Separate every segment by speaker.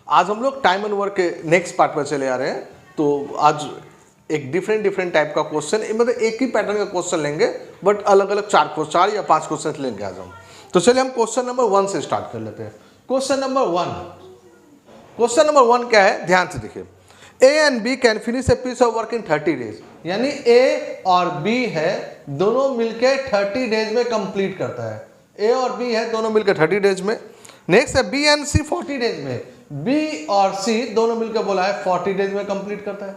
Speaker 1: आज हम लोग टाइम एंड वर्क के नेक्स्ट पार्ट पर चले आ रहे हैं। तो आज एक डिफरेंट टाइप का क्वेश्चन, मतलब एक ही पैटर्न का क्वेश्चन लेंगे बट अलग अलग 4 या 5 क्वेश्चन लेंगे आज हम। तो चलिए हम क्वेश्चन नंबर 1 से स्टार्ट कर लेते हैं। क्वेश्चन नंबर 1 क्या है, ध्यान से देखिए। A and B can finish a piece of work in 30 days, यानी ए और बी है दोनों मिलकर 30 डेज में कंप्लीट करता है। ए और बी है दोनों मिलकर 30 डेज में। नेक्स्ट है बी एंड सी 40 डेज में, बी और सी दोनों मिलकर बोला है 40 डेज में कंप्लीट करता है।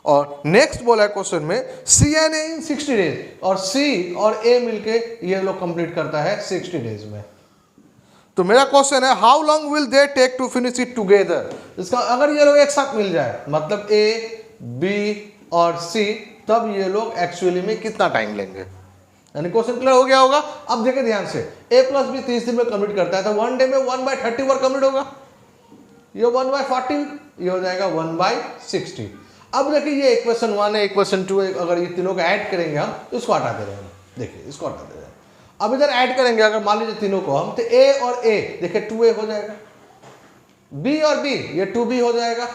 Speaker 1: और नेक्स्ट बोला है क्वेश्चन में सी एंड ए इन 60 डेज, और सी और ए मिलके ये लोग कंप्लीट करता है 60 डेज में। तो मेरा क्वेश्चन है how long will they take to finish it together. इसका अगर ये लोग एक साथ मिल जाए, मतलब ए बी और सी, तब ये लोग एक्चुअली में कितना टाइम लेंगे। यानी क्वेश्चन क्लियर हो गया होगा। अब देखिए ध्यान से, ए प्लस बी 30 दिन में कंप्लीट करता है तो 1 डे में 1/30 वर्क कंप्लीट होगा। ये 1/40, ये हो जाएगा 1/60। अब देखिए ये इक्वेशन 1 है, इक्वेशन 2 है, अगर ये तीनों को ऐड करेंगे हम तो इसको हटा दे रहे हैं। देखिए इसको हटा दे रहे हैं। अब इधर ऐड करेंगे अगर मान लीजिए तीनों को हम, तो ए और ए देखिए 2a हो जाएगा, बी और बी ये 2b हो जाएगा,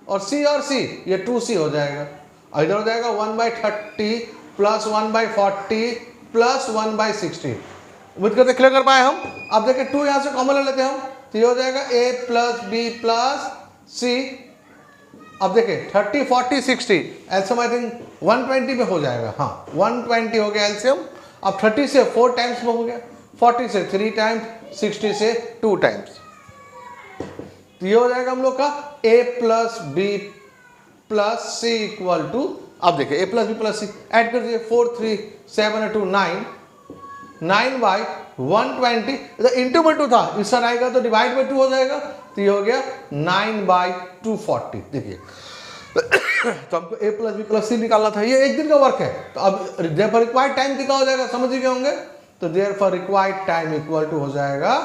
Speaker 1: और सी और सी ये 2c हो जाएगा। और इधर हो जाएगा 1/30 प्लस 1/40 प्लस 1/60। उम्मीद करते क्लियर कर पाए हम। अब देखिए 2 यहां से कॉमन ले लेते हैं हम, तो ये हो जाएगा a प्लस बी प्लस सी। अब देखिए 30 40 60 एल्सियम आई थिंक 120 में हो जाएगा। हाँ 120 हो गया एल्सियम। अब 30 से 4 टाइम्स में हो गया, 40 से 3 टाइम्स, 60 से 2 टाइम्स। तो ये हो जाएगा हम लोग का a plus B plus C equal to, अब देखिए a plus B plus c add कर दीजिए, 4 3 7 2 9, 9/120 इधर इंटू में 2 था, इस साइड आएगा तो डिवाइड बाई 2 हो जाएगा, तो ये हो गया 9/240। देखिए तो हमको a प्लस बी प्लस सी निकालना था, ये एक दिन का वर्क है। तो अब देयर फॉर रिक्वायर्ड टाइम कितना हो जाएगा समझ ही गए होंगे। तो therefore required time equal to हो जाएगा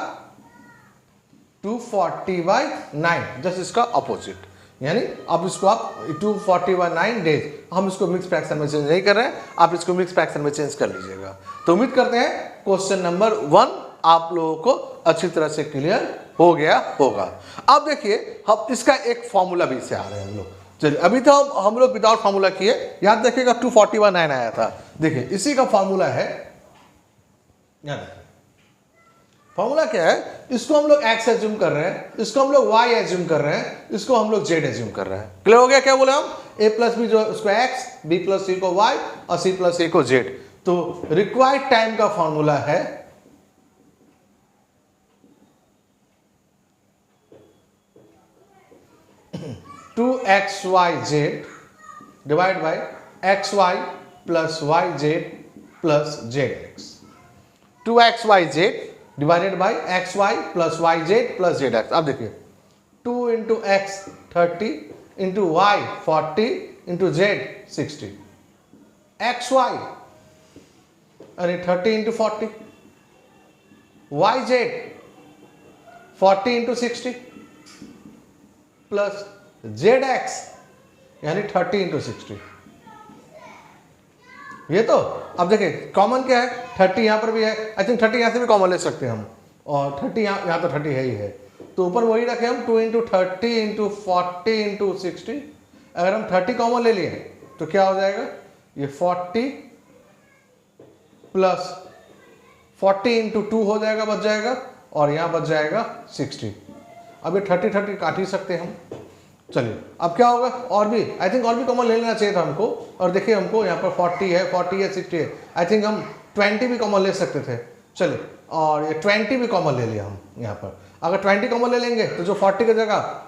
Speaker 1: 240/9, जस्ट इसका अपोजिट। यानी अब इसको आप 240/9 डेज, हम इसको मिक्स फ्रैक्शन में चेंज नहीं कर रहे हैं, आप इसको मिक्स फ्रैक्शन में चेंज कर लीजिएगा। तो उम्मीद करते हैं क्वेश्चन नंबर 1 आप लोगों को अच्छी तरह से क्लियर हो गया होगा। अब देखिए हम इसका एक फॉर्मूला भी से आ रहे हैं हम लोग। चलिए अभी तो हम लोग विदाउट फॉर्मूला किए, याद देखिएगा 240/9 आया था। देखिए इसी का फॉर्मूला है, याद देखिए फॉर्मूला क्या है, इसको हम लोग x एज्यूम कर रहे हैं, इसको हम लोग y एज्यूम कर रहे हैं, इसको हम लोग z एज्यूम कर रहे हैं। क्लियर हो गया क्या बोले हम, a प्लस बी जो उसको x, b प्लस सी को y और c प्लस a को z। तो रिक्वायर्ड टाइम का फॉर्मूला है two x y z divide by x y plus y z plus z x. 2xyz divided by xy plus yz plus zx। अब देखिए 2 into x 30 into y 40 into z 60, xy यानी 30 into 40, yz 40 into 60 plus zx यानी 30 into 60। ये तो अब देखिए common क्या है, 30 यहाँ पर भी है, आई थिंक 30 यहाँ से भी कॉमन ले सकते हैं हम, और 30 यहाँ तो 30 है ही है, तो ऊपर वही रखे हम 2 इंटू 30 इंटू 40 इंटू 60। अगर हम 30 कॉमन ले लिए तो क्या हो जाएगा, ये 40 प्लस 40 इंटू 2 हो जाएगा, बच जाएगा, और यहाँ बच जाएगा 60। अब ये 30 काट ही सकते हैं हम। चलिए अब क्या होगा, और भी आई थिंक और भी कॉमन ले लेना चाहिए था हमको। और देखिए हमको यहाँ पर 40 है 60 है, आई थिंक हम 20 भी कॉमन ले सकते थे। चलिए और ये 20 भी कॉमन ले लिया हम यहाँ पर। अगर 20 कॉमन ले लेंगे तो जो 40 की जगह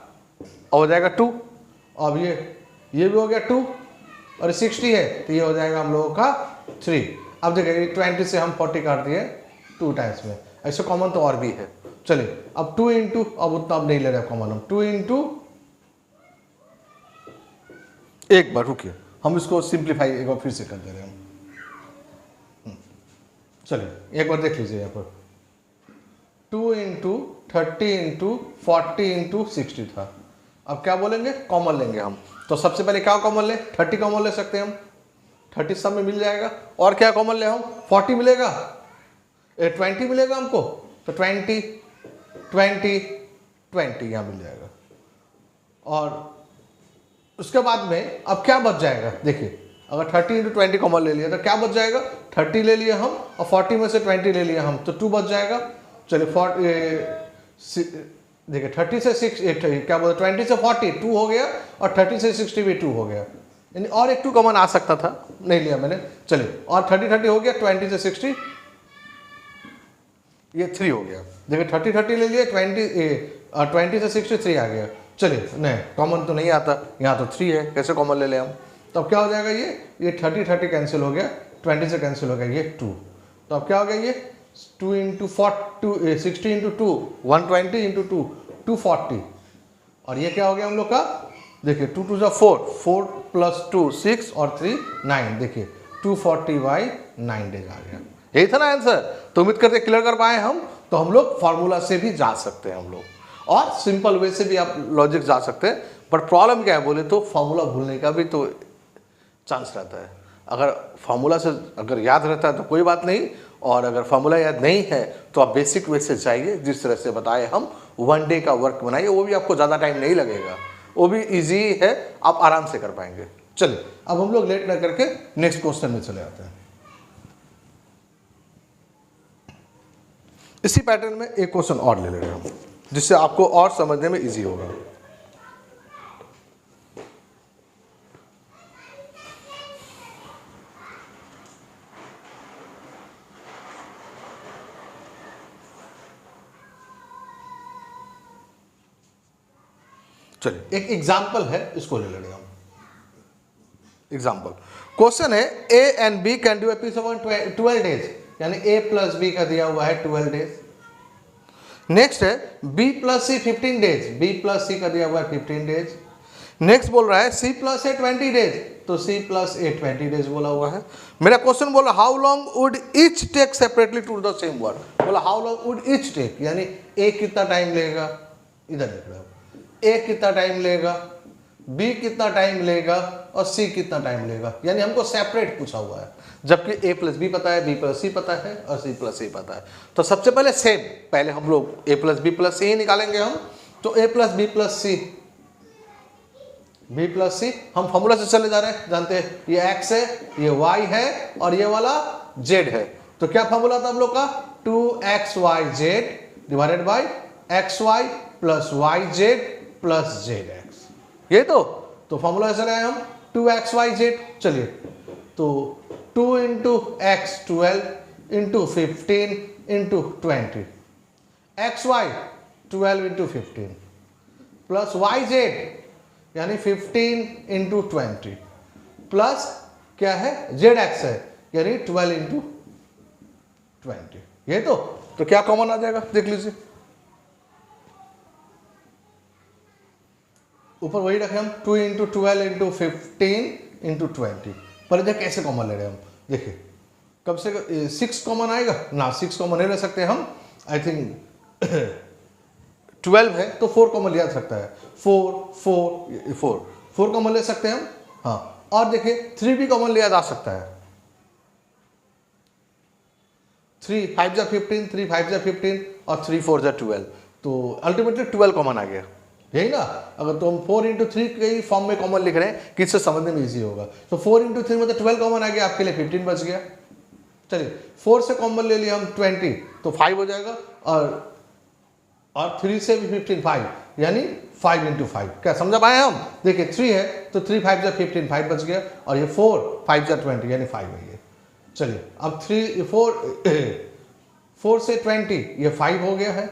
Speaker 1: हो जाएगा 2, अब ये भी हो गया 2, और 60 है तो ये हो जाएगा हम लोगों का 3। अब देखिए 20 से हम 40 काट दिए 2 टाइम्स में, ऐसे कॉमन तो और भी है। चलिए अब 2 इंटू, अब उतना अब नहीं ले रहे कॉमन हम, 2 इंटू, एक बार रुकिए हम इसको सिंप्लीफाई एक बार फिर से कर दे रहे हैं। चलिए एक बार देख लीजिए यहाँ पर 2 इंटू 30 इंटू 40 इंटू 60 था। अब क्या बोलेंगे, कॉमन लेंगे हम। तो सबसे पहले क्या कॉमन ले, 30 कॉमन ले सकते हैं हम, 30 सब में मिल जाएगा। और क्या कॉमन ले हम, 40 मिलेगा, 20 मिलेगा हमको, तो 20 20 20 यहाँ मिल जाएगा। और उसके बाद में अब क्या बच जाएगा, देखिए अगर 30 इंटू 20 कॉमन ले लिया तो क्या बच जाएगा, 30 ले लिया हम और 40 में से 20 ले लिया हम तो 2 बच जाएगा। चलिए देखिए 30 से 6 क्या बोलते 20 से 40 2 हो गया और 30 से 60 भी 2 हो गया, यानी और एक 2 कॉमन आ सकता था, नहीं लिया मैंने। चलिए और 30 हो गया, 20 से 60 ये 3 हो गया। देखिए 30 ले लिया, 20 से 60 3 आ गया। चलिए नहीं कॉमन तो नहीं आता, यहाँ तो 3 है, कैसे कॉमन ले लें हम। तो अब क्या हो जाएगा, ये 30 कैंसिल हो गया, 20 से कैंसिल हो गया, ये 2। तो अब क्या हो गया, ये 2 इंटू 60 इंटू 2 120 इंटू 2 240। और ये क्या हो गया हम लोग का, देखिए 2 2 4 4 प्लस 2 6 और 3 9, देखिए 240 बाई 9 डेज आ गया। यही था ना आंसर। तो उम्मीद करते क्लियर कर पाए हम। तो हम लोग फॉर्मूला से भी जा सकते हैं हम लोग, और सिंपल वे से भी आप लॉजिक जा सकते हैं। बट प्रॉब्लम क्या है बोले तो फॉर्मूला भूलने का भी तो चांस रहता है। अगर फार्मूला से अगर याद रहता है तो कोई बात नहीं, और अगर फार्मूला याद नहीं है तो आप बेसिक वे से जाइए, जिस तरह से बताए हम 1 डे का वर्क बनाइए, वो भी आपको ज़्यादा टाइम नहीं लगेगा, वो भी इजी है, आप आराम से कर पाएंगे। चलिए अब हम लोग लेट ना करके नेक्स्ट क्वेश्चन में चले आते हैं। इसी पैटर्न में एक क्वेश्चन और ले रहे हैं हम, जिससे आपको और समझने में इजी होगा। चलिए एक एग्जाम्पल है, इसको ले लेंगे हम। एग्जाम्पल क्वेश्चन है A and B can do a piece of 12 days, यानी ए प्लस बी का दिया हुआ है 12 डेज। नेक्स्ट है B plus C 15 days, B plus C का दिया हुआ है 15 डेज। नेक्स्ट बोल रहा है सी प्लस ए 20 डेज, तो सी प्लस ए 20 डेज बोला हुआ है। मेरा क्वेश्चन बोला how long would each take separately to the same work, बोला how long would each take, यानी ए कितना टाइम लेगा, इधर देख रहे हो, ए कितना टाइम लेगा, बी कितना टाइम लेगा और सी कितना टाइम लेगा, यानी हमको सेपरेट पूछा हुआ है, जबकि ए प्लस बी पता है, बी प्लस सी पता है और सी प्लस सी पता है। तो सबसे पहले सेम, पहले हम लोग ए प्लस बी प्लस सी ही निकालेंगे हम। तो ए प्लस बी प्लस सी, बी प्लस सी, हम फॉर्मूला से चले जा रहे हैं, जानते हैं ये एक्स है, ये वाई है और ये वाला जेड है। तो क्या फॉर्मूला था हम लोग का, 2xyz divided by xy plus yz plus zx, ये तो फॉर्मूला ऐसा रहे हम 2xyz। चलिए तो 2 into x 12 into 15 into 20, xy 12 into 15 plus yz यानी 15 इंटू 20 प्लस क्या है zx है, यानी 12 इंटू 20, ये तो क्या कॉमन आ जाएगा देख लीजिए, ऊपर वही रखे हम 2 इंटू 12 इंटू 15 इंटू 20, पर इधर कैसे कॉमन ले रहे हैं हम, देखिए कम से कम 6 कॉमन आएगा ना, 6 कॉमन नहीं ले सकते हम, आई थिंक 12 है तो 4 कॉमन लिया सकता है, 4 कॉमन ले सकते हैं हम, हाँ। और देखिए 3 भी कॉमन लिया जा सकता है, 3 5 जा 15, 3 5 जा 15 और 3 4 जा 12, तो अल्टीमेटली 12 कॉमन आ गया, यही ना। अगर तो हम 4 इंटू 3 के फॉर्म में कॉमन लिख रहे हैं कि इससे समझने में इजी होगा, तो 4 इंटू 3 मतलब 12 कॉमन आ गया, आपके लिए 15 बच गया। चलिए 4 से कॉमन ले लिया हम 20, तो 5 हो जाएगा, और 3 से भी 15 5, यानी 5 इंटू 5, क्या समझा पाए हम। देखिए 3 है तो 3 5 जा 15 5 बच गया, और ये 4 5 जा 20 यानी 5 है ये। चलिए अब 4 से 20 ये 5 हो गया है,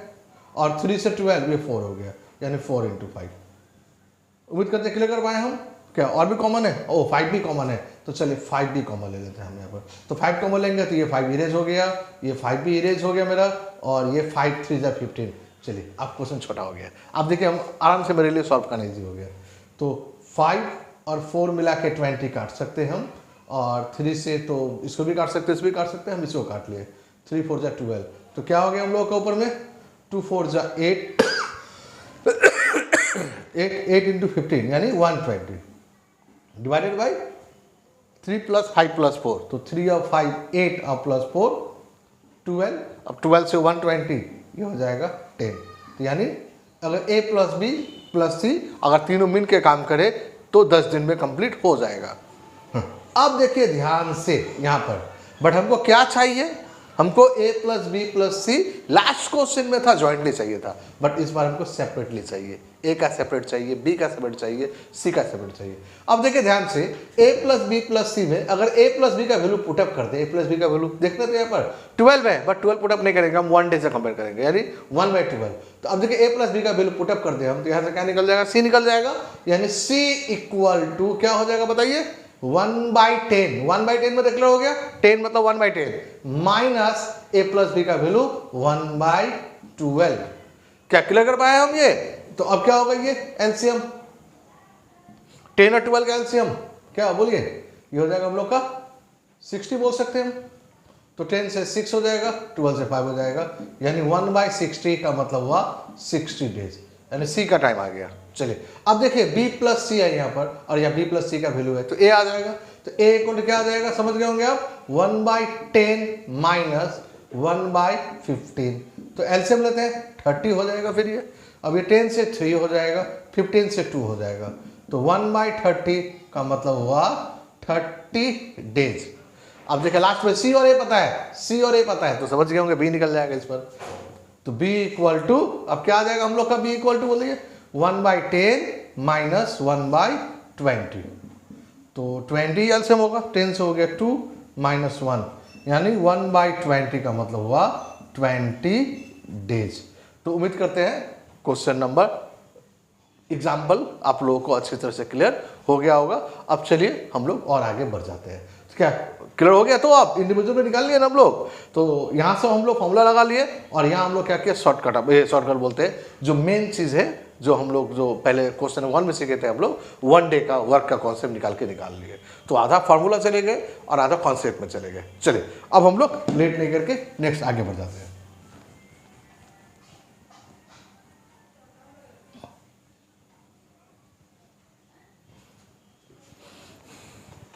Speaker 1: और 3 से 12 ये 4 हो गया, यानी 4 इंटू 5। उम्मीद करते क्लियर कर पाए हम। क्या और भी कॉमन है, ओ 5 भी कॉमन है, तो चलिए 5 भी कॉमन ले लेते हैं हम यहाँ पर। तो 5 कॉमन लेंगे तो ये 5 इरेज हो गया, ये 5 भी इरेज हो गया मेरा, और ये 5 3 जा 15। चलिए अब क्वेश्चन छोटा हो गया, अब देखिए हम आराम से मेरे लिए सॉल्व करना ईजी हो गया। तो 5 और 4 मिला के 20 काट सकते हैं हम, और 3 से तो इसको भी काट सकते हैं, इसको भी काट सकते हैं, हम इसको काट लिए, 3 4 जा 12, तो क्या हो गया हम लोग का ऊपर में 2 4 जा 8 8 इंटू 15 यानी 120 डिवाइडेड बाई 3 प्लस 5 प्लस 4, तो 3 और 5 8 और प्लस 4 12, अब 12 से 120 ये हो जाएगा 10, तो यानी अगर ए प्लस बी प्लस सी अगर तीनों मिल के काम करे तो 10 दिन में कंप्लीट हो जाएगा। अब देखिए ध्यान से यहाँ पर, बट हमको क्या चाहिए, हमको ए प्लस बी प्लस सी लास्ट क्वेश्चन में था जॉइंटली चाहिए था, बट इस बार हमको सेपरेटली चाहिए। ए का सेपरेट चाहिए, बी का सेपरेट चाहिए, सी का सेपरेट चाहिए। अब देखिए ध्यान से, ए प्लस बी प्लस सी में अगर ए प्लस बी का वैल्यू पुटअप करते, ए प्लस बी का वैल्यू देखते थे यहाँ पर 12 है, बट 12 पुटअप नहीं करेंगे हम, 1 डे से कंपेयर करेंगे, यानी 1/12। तो अब देखिए ए प्लस बी का वैल्यू पुटअप कर दे हम, तो यहाँ से क्या निकल जाएगा, सी निकल जाएगा, यानी सी इक्वल टू क्या हो जाएगा बताइए, 1/10। 1/10 में डिक्लेयर हो गया, 10 मतलब 1/10 माइनस ए प्लस बी का वैल्यू 1/12। क्या क्लियर कर पाए हम ये? तो अब क्या होगा ये एलसीएम, 10 और 12 का एलसीएम क्या बोलिए, ये हो जाएगा हम लोग का 60 बोल सकते हैं हम। तो 10 से 6 हो जाएगा, 12 से 5 हो जाएगा, यानी 1/60 का मतलब हुआ 60 डेज, यानी सी का टाइम आ गया। चलिए अब देखिए बी प्लस सी है यहाँ पर, और यहाँ बी प्लस सी का वैल्यू है, तो ए आ जाएगा। तो ए इक्वल टू क्या आ जाएगा, समझ गए होंगे आप, 1/10 माइनस 1/15। तो एलसीएम लेते हैं, 30 हो जाएगा फिर ये। अब ये 10 से 3 हो जाएगा, 15 से 2 हो जाएगा, तो 1/30 का मतलब हुआ 30 डेज। अब देखिए लास्ट में सी और ए पता है, सी और ए पता है, तो समझ गए होंगे बी निकल जाएगा इस पर। तो b इक्वल टू, अब क्या आ जाएगा हम लोग का, b इक्वल टू बोलिए 1/10 माइनस 1/20। तो 20 एलसीएम होगा, 10 से हो गया 2 माइनस 1, यानी 1/20 का मतलब हुआ 20 डेज। तो उम्मीद करते हैं क्वेश्चन नंबर एग्जाम्पल आप लोगों को अच्छी तरह से क्लियर हो गया होगा। अब चलिए हम लोग और आगे बढ़ जाते हैं। क्या क्लियर हो गया? तो आप इंडिविजुअल में निकाल लिए ना हम लोग, तो यहाँ से हम लोग फॉर्मूला लगा लिए, और यहाँ हम लोग क्या किया, शॉर्टकट, अब ये शॉर्टकट बोलते हैं, जो मेन चीज़ है जो हम लोग जो पहले क्वेश्चन 1 में सीखे थे हम लोग, 1 डे का वर्क का कॉन्सेप्ट निकाल लिए। तो आधा फार्मूला चले गए और आधा कॉन्सेप्ट में चले गए। चलिए अब हम लोग लेट नहीं करके नेक्स्ट आगे बढ़ जाते हैं।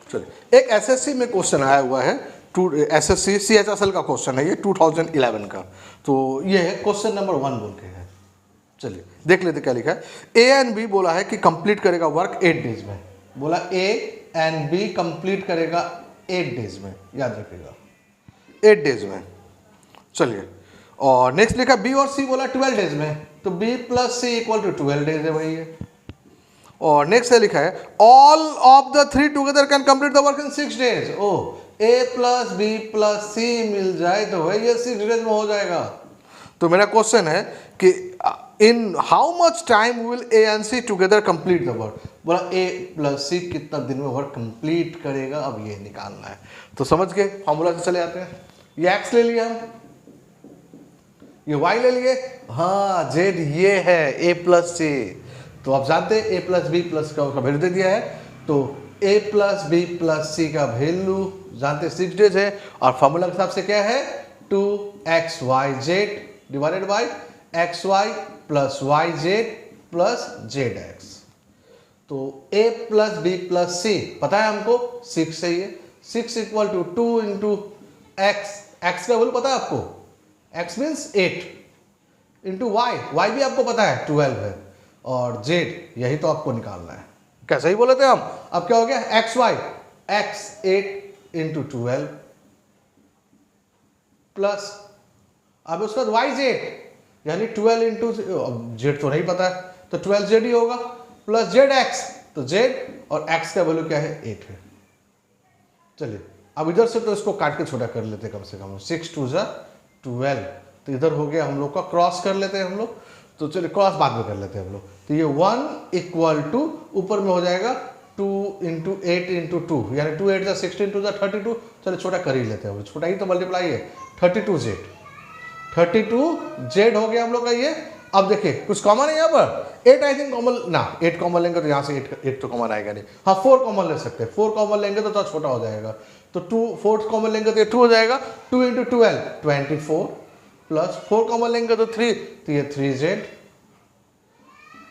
Speaker 1: चलिए एक एसएससी में क्वेश्चन आया हुआ है, एसएससी सीएचएसएल का क्वेश्चन है ये 2011 का। तो ये है क्वेश्चन नंबर 1 बोल के है। चलिए देख लेते क्या लिखा है। ए एंड बी बोला है कि कंप्लीट करेगा वर्क 8 डेज में, बोला ए एंड बी कंप्लीट करेगा 8 डेज में, याद रखिएगा 8 डेज में। चलिए और नेक्स्ट लिखा बी और सी बोला 12 डेज में, तो B plus C equal to 12 days है वही है। और नेक्स्ट है लिखा है all of the 3 together can complete the work in 6 days. Oh A plus B plus C मिल जाए तो भाई ये 6 डेज में हो जाएगा। तो मेरा क्वेश्चन है कि in how much time will A and C together complete the work. बोला ए प्लस सी कितना दिन में वर्क कंप्लीट करेगा, अब ये निकालना है। तो समझ गए, फॉर्मूला से चले आते हैं। ये एक्स ले लिया हम, ये वाई ले लिए, हाँ जेड ये है ए प्लस सी। तो आप जानते हैं ए प्लस बी प्लस का वैल्यू दे दिया है, तो ए प्लस बी प्लस सी का वैल्यू जानते 6 डेज है, और फॉर्मूला के हिसाब से क्या है 2xyz divided by xy plus yz plus zx। तो a plus B plus c पता है हमको 6 सही है, 6 equal to 2 into x, x का वैल्यू पता है आपको, x मीन्स 8 इंटू y भी आपको पता है 12 है, और z यही तो आपको निकालना है। कैसे ही बोले थे हम, अब क्या हो गया xy, x 8 इंटू 12 प्लस अब उसके बाद yz यानी 12 इंटू जेड तो नहीं पता है तो 12z ही होगा, प्लस zx, तो z और x का वैल्यू क्या है 8 है। चलिए अब इधर से तो इसको काट के छोटा कर लेते कम से कम, 6 2 12, तो इधर हो गया हम लोग का, क्रॉस कर लेते हैं हम लोग। तो चलिए क्रॉस बाद में कर लेते हैं हम लोग। तो ये 1 इक्वल टू ऊपर में हो जाएगा 2 इंटू 8 इंटू 2, यानी 2 8 16 2 32। चलिए छोटा कर ही लेते हैं हम लोग, छोटा ही तो मल्टीप्लाई है, 32z हो गया हम लोग का ये। अब देखिए कुछ कॉमन है यहाँ पर, 8 आई थिंक कॉमन ना, 8 कॉमन लेंगे तो यहाँ से 8 तो कॉमन आएगा नहीं, हाँ 4 कॉमन ले सकते हैं, 4 कॉमन लेंगे तो थोड़ा छोटा हो जाएगा, तो 4 कॉमन लेंगे तो ये 2 हो जाएगा, 2 इंटू 12 24 प्लस 4 कॉमन लेंगे तो 3, तो ये 3z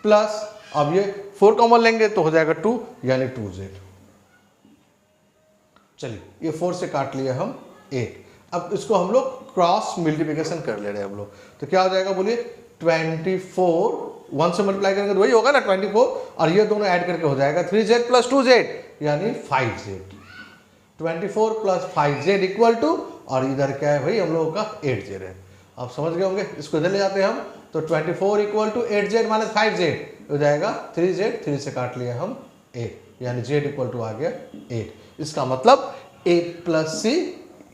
Speaker 1: प्लस अब ये 4 कॉमन लेंगे तो हो जाएगा 2 यानी 2z। चलिए ये 4 से काट लिया हम 8, अब इसको हम लोग क्रॉस मल्टीप्लिकेशन कर ले रहे हैं हम लोग, तो क्या हो जाएगा बोलिए 24 1 से मल्टीप्लाई करेंगे तो वही होगा ना 24, और ये दोनों ऐड करके हो जाएगा 3z प्लस 2z यानी 5z। 24 plus 5z equal to, और इधर क्या है भाई हम लोगों का 8z है। आप समझ गए होंगे, इसको इधर ले जाते हैं हम, तो 24 equal to 8z minus 5z हो जाएगा 3z, 3 से काट लिया हम 8, यानी z इक्वल टू आ गया 8। इसका मतलब 8 प्लस c,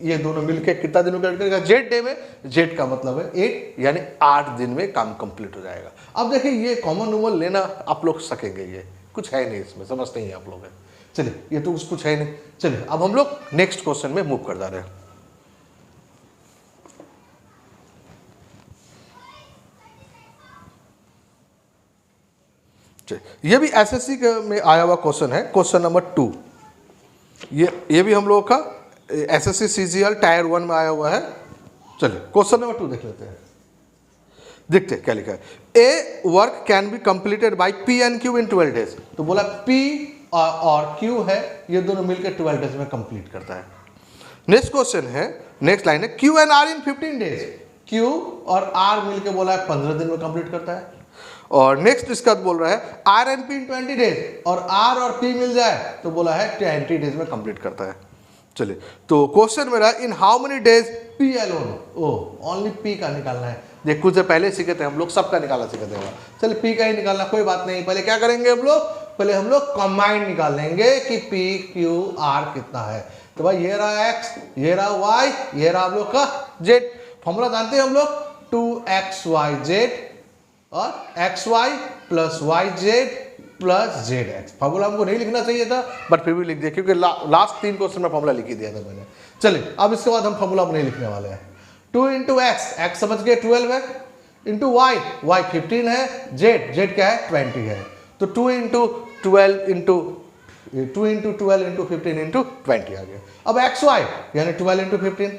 Speaker 1: ये दोनों मिलकर कितना दिन में कंप्लीट करेगा, जेड डे में, जेड का मतलब है 8, यानी 8 दिन में काम कंप्लीट हो जाएगा। अब देखिए ये कॉमन नंबर लेना आप लोग सकेंगे, ये कुछ है नहीं इसमें, समझते ही आप लोग। चलिए ये तो कुछ है नहीं। चलिए अब हम लोग नेक्स्ट क्वेश्चन में मूव कर जा रहे हैं। ये भी एसएससी में आया हुआ क्वेश्चन है, क्वेश्चन नंबर 2। ये भी हम लोगों का एसएससी सीजीएल टायर 1 में आया हुआ है। चलिए क्वेश्चन नंबर 2 देख लेते हैं। देखते हैं क्या लिखा है। A work can be completed by P and Q in 12 days. तो बोला पी और क्यू है, ये दोनों मिलकर 12 डेज में कंप्लीट करता है। नेक्स्ट क्वेश्चन है, नेक्स्ट लाइन है, Q and R in 15 days. Q और आर मिलकर बोला है 15 दिन में कंप्लीट करता है। और नेक्स्ट इसका बोल रहा है R and P in 20 days, और आर और पी मिल जाए तो बोला है 20 डेज में कंप्लीट करता है। चलिए तो क्वेश्चन मेरा, in how many days P alone, only P का निकालना है। देख कुछ पहले सीखे थे हम लोग, सबका निकालना सीखे थे। चलिए पी का ही निकालना, कोई बात नहीं। पहले क्या करेंगे हम लोग, पहले हम लोग कंबाइंड निकाल लेंगे कि पी क्यू आर कितना है। तो भाई ये रहा एक्स, ये रहा वाई, ये रहा हम लोग का जेड। फॉर्मूला जानते हैं हम लोग, 2xyz और xy plus yz plus z x. Formula हमको नहीं लिखना चाहिए था, बट फिर भी लिख दिया क्योंकि लास्ट 3 क्वेश्चन में फॉर्मूला लिख ही दिया था मैंने। चलिए अब इसके बाद हम फॉर्मूला नहीं लिखने वाले हैं। 2 इंटू एक्स, एक्स समझ गए 12 है, इंटू वाई, वाई 15 है, जेड, जेड क्या है 20 है। तो 2 into 12 into 2 into 12 into 15 into 20 आ गया। अब एक्स वाई यानी 12 इंटू 15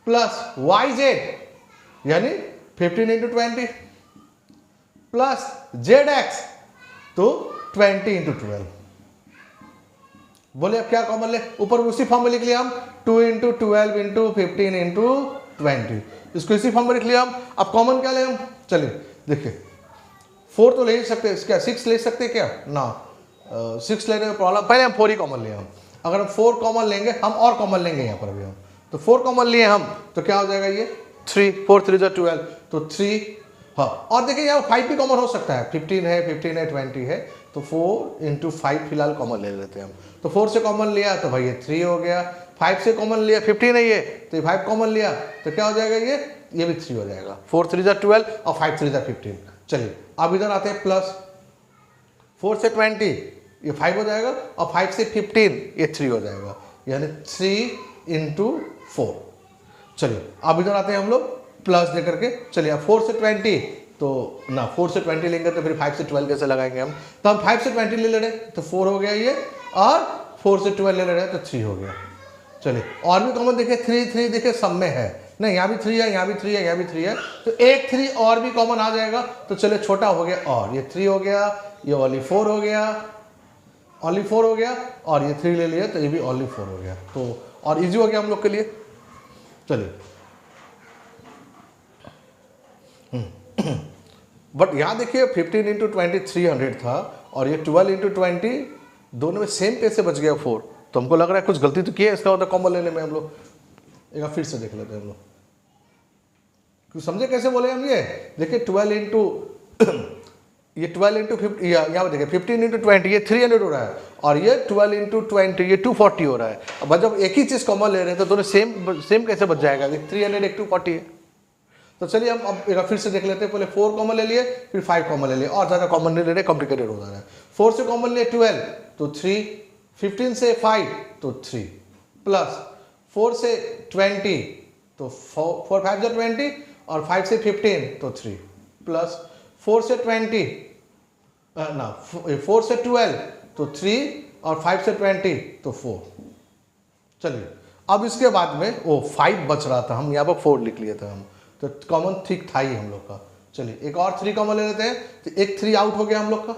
Speaker 1: प्लस वाई जेड यानी 15 इंटू 20 प्लस जेड एक्स तो 20 इंटू 12। बोले अब क्या कॉमन ले, ऊपर उसी फॉर्म में लिख लिया हम, 2 इंटू 12 इंटू 15 इंटू 20, इसको इसी फॉर्म में लिख लिया हम। अब कॉमन क्या ले हम, चलिए देखिए 4 तो ले ही सकते हैं, क्या 6 ले सकते हैं क्या ना, 6 लेने में प्रॉब्लम, पहले हम 4 ही कॉमन लिए हम। अगर हम 4 कॉमन लेंगे, हम और कॉमन लेंगे यहाँ पर अभी हम, तो 4 कॉमन लिए हम तो क्या हो जाएगा ये 3, 4 3 जा 12 तो 3। हाँ और देखिए यहाँ 5 भी कॉमन हो सकता है, 15 है 20 है, तो 4 इंटू 5 फिलहाल कॉमन ले लेते हैं हम। तो 4 से कॉमन लिया तो भाई ये 3 हो गया, 5 से कॉमन लिया 15 है ये, तो ये 5 कॉमन लिया तो क्या हो जाएगा ये भी 3 हो जाएगा। 4 3 जा 12 और 5 3 जा 15। चलिए अब इधर आते हैं प्लस 4 से 20 ये 5 हो जाएगा, और 5 से 15 ये 3 हो जाएगा, यानी 3 इंटू 4। चलिए अब इधर आते हैं हम लोग प्लस दे करके। चलिए अब 4 से 20 तो ना, 4 से 20 लेंगे तो फिर 5 से 12 कैसे लगाएंगे हम, तो हम 5 से 20 ले ले रहे तो 4 हो गया ये, और 4 से 12 ले रहे तो 3 हो गया। चलिए और भी कॉमन देखिए 3 देखिए सब में है, नहीं यहाँ भी 3 है, यहाँ भी 3 है, यहाँ भी 3 है, तो एक 3 और भी कॉमन आ जाएगा। तो चलिए छोटा हो गया, और ये 3 हो गया, ये ओनली 4 हो गया, ओनली 4 हो गया, और ये 3 ले लिया तो ये भी ओनली 4 हो गया। तो और इजी हो गया हम लोग के लिए। चलिए बट यहाँ देखिए 15 इंटू 20 300 था, और ये 12 इंटू 20 दोनों में सेम कैसे बच गया 4, तो हमको लग रहा है कुछ गलती तो किया है इसका, होता कॉमन लेने में हम लोग। एक बार फिर से देख लेते हैं हम लोग, क्यों समझे कैसे बोले हम ये। देखिए 12 इंटू ये 12 इंटू 50, यहाँ देखिए 15 इंटू 20 ये 300 हो रहा है, और ये 12 इंटू 20 ये 240 हो रहा है। अब जब एक ही चीज़ कॉमन ले रहे हैं तो दोनों सेम कैसे बच जाएगा, 300 एक 240 है। तो चलिए हम अब एक बार फिर से देख लेते हैं। पहले 4 कॉमन ले लिए, फिर 5 कॉमन ले लिए, और ज़्यादा कॉमन नहीं ले रहे, कॉम्प्लिकेटेड हो जा रहा है। 4 से कॉमन लिए 12 तो 3, 15 से 5 तो 3, प्लस 4 से 20 तो 4 5 जा 20, और 5 से 15 तो 3, प्लस 4 से 20 ना 4 से 12 तो 3, और 5 से 20 तो 4। चलिए अब इसके बाद में 5 बच रहा था, हम यहाँ पर 4 लिख लिए थे हम, तो कॉमन ठीक था ही हम लोग का। चलिए एक और 3 कॉमन ले लेते हैं, तो एक 3 आउट हो गया हम लोग का,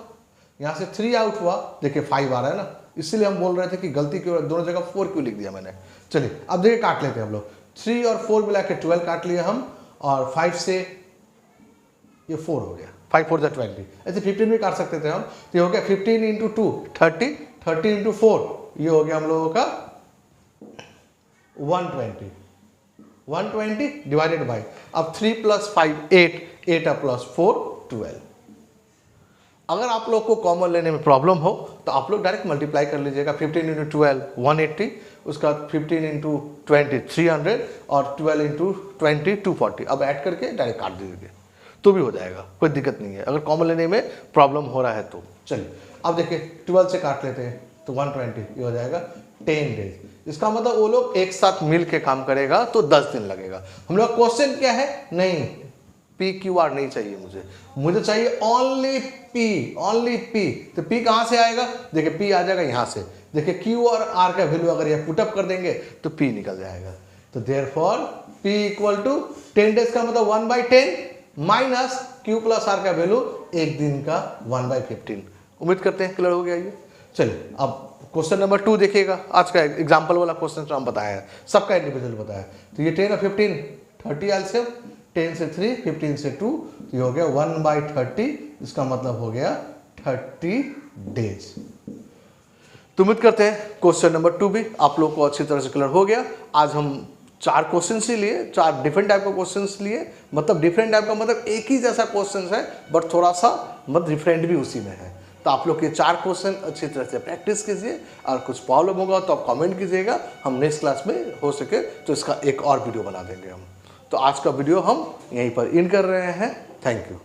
Speaker 1: यहाँ से 3 आउट हुआ, देखिए 5 आ रहा है ना, इसलिए हम बोल रहे थे कि गलती क्यों, दोनों जगह 4 क्यों लिख दिया मैंने। चलिए अब देखिए काट लेते हैं हम लोग, 3 और 4 मिला के 12 काट लिया हम, और 5 से ये 4 हो गया, 5 4 = 20। ऐसे 15 भी काट सकते थे हम, तो ये हो गया 15 इंटू 2 30, 30 इंटू 4 ये हो गया हम लोगों का 120 डिवाइडेड बाई, अब 3 + 5 8, 8 + 4 12। अगर आप लोग को कॉमन लेने में प्रॉब्लम हो तो आप लोग डायरेक्ट मल्टीप्लाई कर लीजिएगा। 15 इंटू 12 180, उसका 15 इंटू 20 300 और 12 इंटू 20 240। अब ऐड करके डायरेक्ट काट दीजिए तो भी हो जाएगा, कोई दिक्कत नहीं है अगर कॉमन लेने में प्रॉब्लम हो रहा है तो। चलिए अब देखिए 12 से काट लेते हैं तो 120, ये हो जाएगा 10 डेज। इसका मतलब वो लोग एक साथ मिल के काम करेगा तो 10 दिन लगेगा। हम लोग क्वेश्चन क्या है, नहीं PQR नहीं चाहिए मुझे चाहिए ओनली P। तो P कहाँ से आएगा, देखिए P आ जाएगा यहाँ से। देखिए Q और R का वैल्यू अगर ये पुटअप कर देंगे तो P निकल जाएगा। तो देयरफॉर P = 10 डेज का मतलब 1/10 माइनस Q + R का वैल्यू एक दिन का 1/15। उम्मीद करते हैं क्लियर हो गया ये। चलिए अब क्वेश्चन नंबर 2 देखिएगा। आज का एग्जाम्पल वाला क्वेश्चन जो हम बताया है, सबका इंडिविजुअल बताया है। तो ये 10 और 15 30 एलसीएम, 10 से 3 15 से 2 तो ये हो गया 1/30। इसका मतलब हो गया 30 डेज। तो उम्मीद करते हैं क्वेश्चन नंबर 2 भी आप लोग को अच्छी तरह से क्लियर हो गया। आज हम 4 क्वेश्चन ही लिए, 4 डिफरेंट टाइप का क्वेश्चन लिए। मतलब डिफरेंट टाइप का मतलब एक ही जैसा क्वेश्चन है बट थोड़ा सा मतलब डिफरेंट भी उसी में है। तो आप लोग ये 4 क्वेश्चन अच्छी तरह से प्रैक्टिस कीजिए और कुछ प्रॉब्लम होगा तो आप कमेंट कीजिएगा। हम नेक्स्ट क्लास में हो सके तो इसका एक और वीडियो बना देंगे हम। तो आज का वीडियो हम यहीं पर इन कर रहे हैं। Thank you.